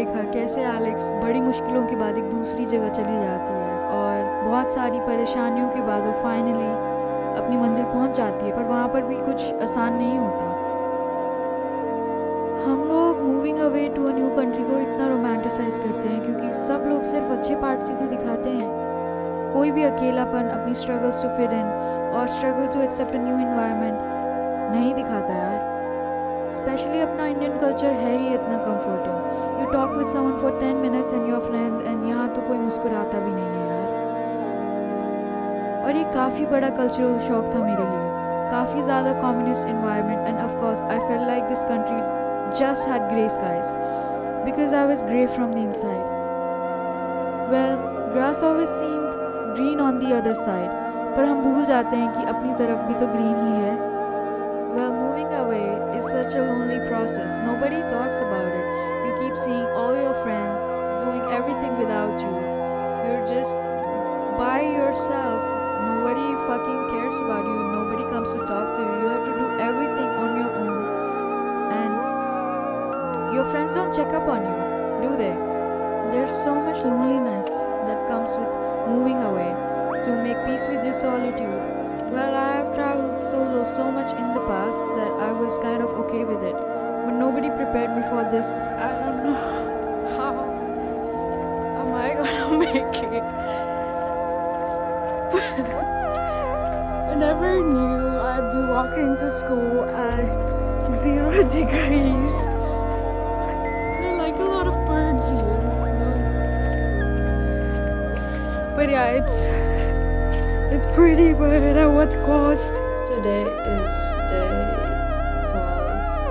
देखा कैसे एलेक्स बड़ी मुश्किलों के बाद एक दूसरी जगह चली जाती है और बहुत सारी परेशानियों के बाद वो फाइनली अपनी मंजिल पहुंच जाती है, पर वहाँ पर भी कुछ आसान नहीं होता। हम लोग moving away to a new country को इतना रोमांटिसाइज करते हैं क्योंकि सब लोग सिर्फ अच्छे पार्ट्स ही तो दिखाते हैं। कोई भी अकेलापन, अपनी स्ट्रगल्स टू फिट इन और struggle to accept a new environment नहीं दिखाता यार। स्पेशली अपना इंडियन कल्चर है ही इतना comforting. You talk with someone for 10 minutes and your friends and यहाँ तो कोई मुस्कुराता भी नहीं है यार। और ये काफ़ी बड़ा कल्चरल शॉक था मेरे लिए, काफ़ी ज़्यादा communist environment end of course I felt like this country just had grey skies because I was grey from the inside. Well, grass always seemed green on the other side, पर हम भूल जाते हैं कि अपनी तरफ भी तो green ही है। Well, moving away is such a lonely process. Nobody talks about it. You keep seeing all your friends doing everything without you. You're just by yourself. Nobody fucking cares about you. Nobody comes to talk to you. You have to do everything on your own. Your friends don't check up on you, do they? There's so much loneliness that comes with moving away to make peace with your solitude. Well, I have traveled solo so much in the past that I was kind of okay with it. But nobody prepared me for this. I don't know how am I gonna make it. I never knew I'd be walking to school at 0 degrees. A lot of birds here, but yeah, it's pretty, but at what cost? Today is day 12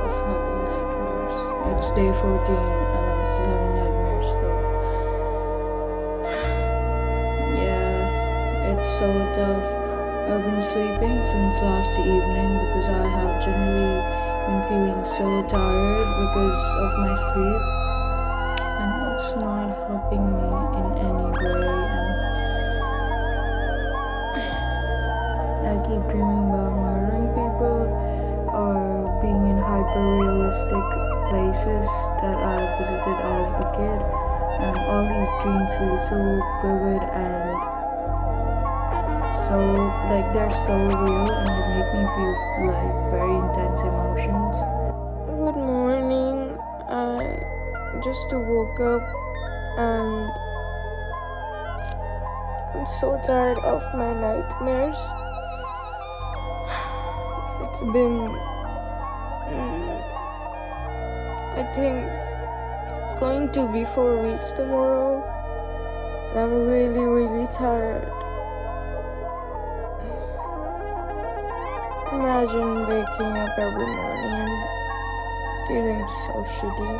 of having nightmares. It's day 14 and I'm still having nightmares though. Yeah, it's so tough. I've been sleeping since last evening because I have generally been feeling so tired because of my sleep. It's not helping me in any way, and I keep dreaming about murdering people or being in hyper-realistic places that I visited as a kid, and all these dreams feel so vivid and so like they're so real and they make me feel like very intense emotions. Good morning. I just woke up and I'm so tired of my nightmares. It's been I think it's going to be 4 weeks tomorrow and I'm really tired. Imagine waking up every morning and feeling so shitty.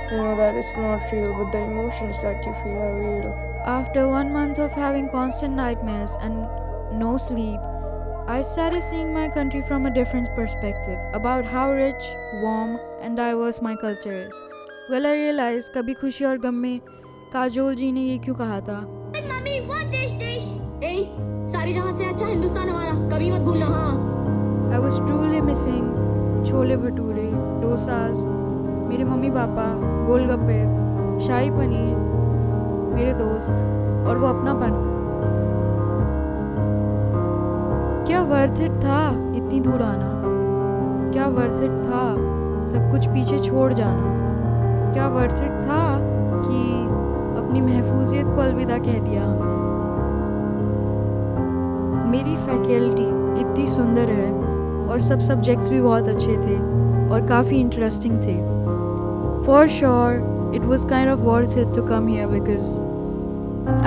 You know that it's not real, but the emotions that you feel are real. After 1 month of having constant nightmares and no sleep, I started seeing my country from a different perspective about how rich, warm and diverse my culture is. Well, I realized कभी खुशी और गम में काजोल जी ने ये क्यों कहा था, mummy वो देश देश सारी जहां से अच्छा हिंदुस्तान हमारा, कभी मत भूलना। हाँ, I was truly missing chole bhature, dosas, मेरे मम्मी पापा, गोलगप्पे, शाही पनीर, मेरे दोस्त और वो अपनापन। क्या वर्थ इट था इतनी दूर आना? क्या वर्थ इट था सब कुछ पीछे छोड़ जाना? क्या वर्थ इट था कि अपनी महफूजियत को अलविदा कह दिया हमने? मेरी फैकल्टी इतनी सुंदर है और सब सब्जेक्ट्स भी बहुत अच्छे थे और काफ़ी इंटरेस्टिंग थे। For sure, it was kind of worth it to come here because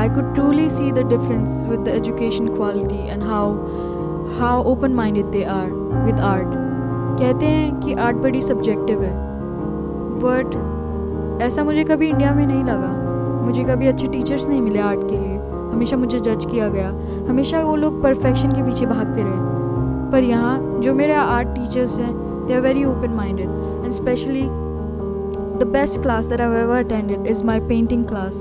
I could truly see the difference with the education quality and how open-minded they are with art. कहते हैं कि आर्ट बड़ी subjective है, but ऐसा मुझे कभी India में नहीं लगा। मुझे कभी अच्छे टीचर्स नहीं मिले आर्ट के लिए, हमेशा मुझे जज किया गया, हमेशा वो लोग परफेक्शन के पीछे भागते रहे। पर यहाँ जो मेरे आर्ट टीचर्स हैं, they are very open-minded and especially the best class that I've ever attended is my painting class.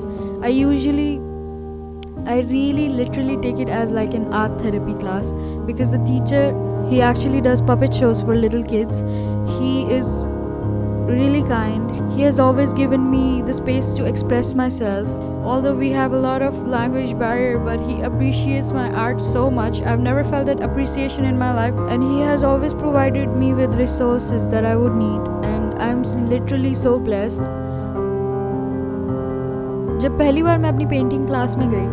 I really literally take it as like an art therapy class because the teacher, he actually does puppet shows for little kids. He is really kind. He has always given me the space to express myself. Although we have a lot of language barrier, but he appreciates my art so much. I've never felt that appreciation in my life, and he has always provided me with resources that I would need, and I'm literally so blessed. जब पहली बार मैं अपनी painting class में गई,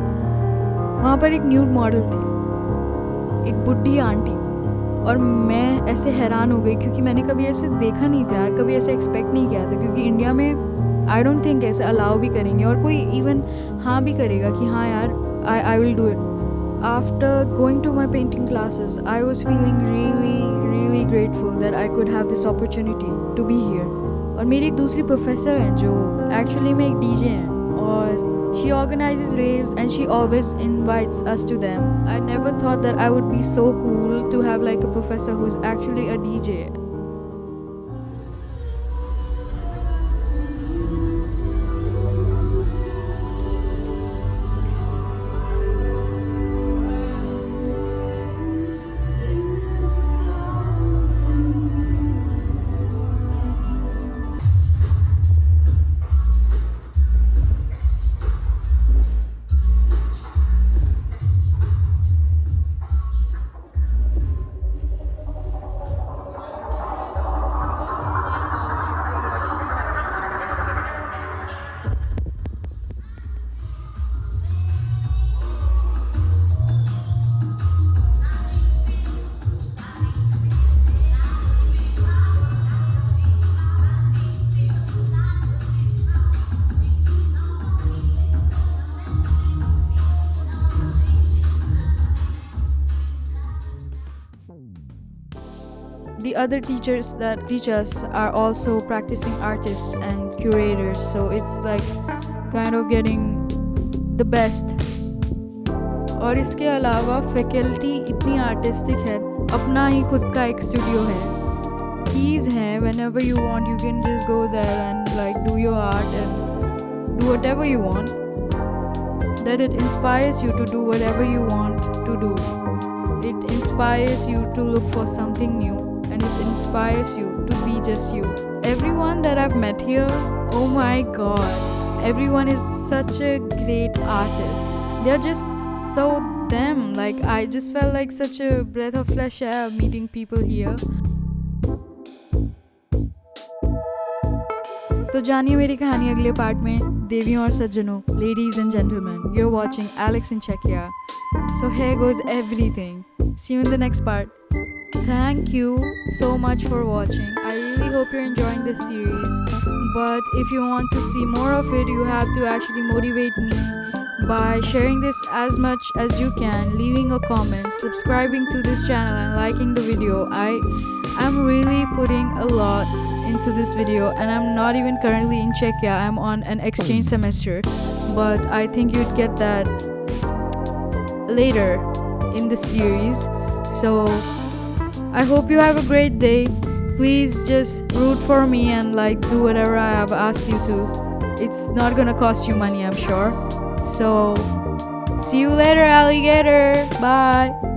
वहाँ पर एक nude model थी, एक बुढ़ी आंटी, और मैं ऐसे हैरान हो गई क्योंकि मैंने कभी ऐसे देखा नहीं था यार, कभी ऐसे एक्सपेक्ट नहीं किया था, क्योंकि इंडिया में आई डोंट थिंक ऐसे अलाउ भी करेंगे और कोई इवन हाँ भी करेगा कि हाँ यार I will do it. After going to my painting classes I was feeling really grateful that I could have this opportunity to be here. और मेरी एक दूसरी प्रोफेसर हैं जो एक्चुअली में एक डीजे हैं, और she organizes raves and she always invites us to them. I never thought that I would be so cool to have like a professor who's actually a DJ. The other teachers that teach us are also practicing artists and curators, so it's like kind of getting the best. और इसके अलावा faculty इतनी artistic है, अपना ही खुद का एक studio है, कीज हैं, whenever you want you can just go there and like do your art and do whatever you want, that it inspires you to do whatever you want to do. It inspires you to look for something new, and it inspires you to be just you. Everyone that I've met here, oh my god, everyone is such a great artist. They're just so them. Like I just felt like such a breath of fresh air meeting people here. तो जानिए मेरी कहानी अगले part में। देवियों और सज्जनों, ladies and gentlemen, you're watching Alex in Czechia. So here goes everything. See you in the next part. Thank you so much for watching. I really hope you're enjoying this series. But if you want to see more of it, you have to actually motivate me by sharing this as much as you can, leaving a comment, subscribing to this channel and liking the video. I'm really putting a lot into this video, and I'm not even currently in Czechia. I'm on an exchange semester, but I think you'd get that later in the series. So I hope you have a great day. Please just root for me and like do whatever I have asked you to. It's not gonna cost you money, I'm sure. So see you later, alligator. Bye.